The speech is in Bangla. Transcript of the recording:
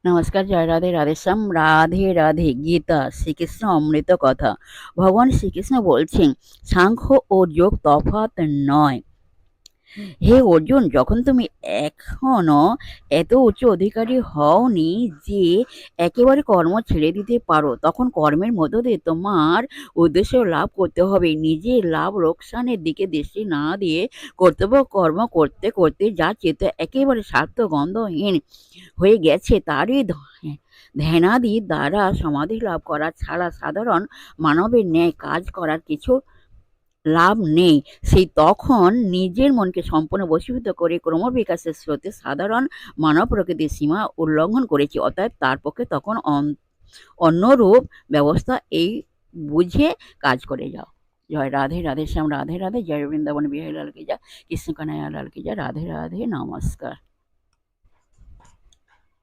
নমস্কার, জয় রাধে, রাধেশ্যাম, রাধে রাধে। গীতা, শ্রীকৃষ্ণ অমৃত কথা। ভগবান শ্রীকৃষ্ণ বলছেন, সাংখ্য ও যোগ তফাৎ নয়। হে অর্জুন, যখন তুমি এখনো এত উচ্চ অধিকারী হওনি যে একেবারে কর্ম ছেড়ে দিতে পারো, তখন কর্মের মধ্য দিয়ে তোমার উদ্দেশ্য লাভ করতে হবে। নিজের লাভ লোকসানের দিকে দৃষ্টি না দিয়ে কর্তব্য কর্ম করতে করতে যা চিত্ত একেবারে স্বার্থ গন্ধহীন হয়ে গেছে, তারই ধ্যানাদি দ্বারা সমাধি লাভ করা ছাড়া সাধারণ মানবের ন্যায় কাজ করার কিছু লাভ নেই। সেই তখন নিজের মনকে সম্পূর্ণ বশীভূত করে ক্রমবিকাশের স্রোতে সাধারণ মানব প্রকৃতির সীমা উল্লঙ্ঘন করেছে। অতএব তার পক্ষে তখন অন্যরূপ ব্যবস্থা এই বুঝে কাজ করে যাও। জয় রাধে, রাধে শ্যাম, রাধে রাধে। জয় বৃন্দাবন বিহারী লাল কি জয়, কৃষ্ণ কানাইয়া লাল কি জয়। রাধে রাধে, নমস্কার।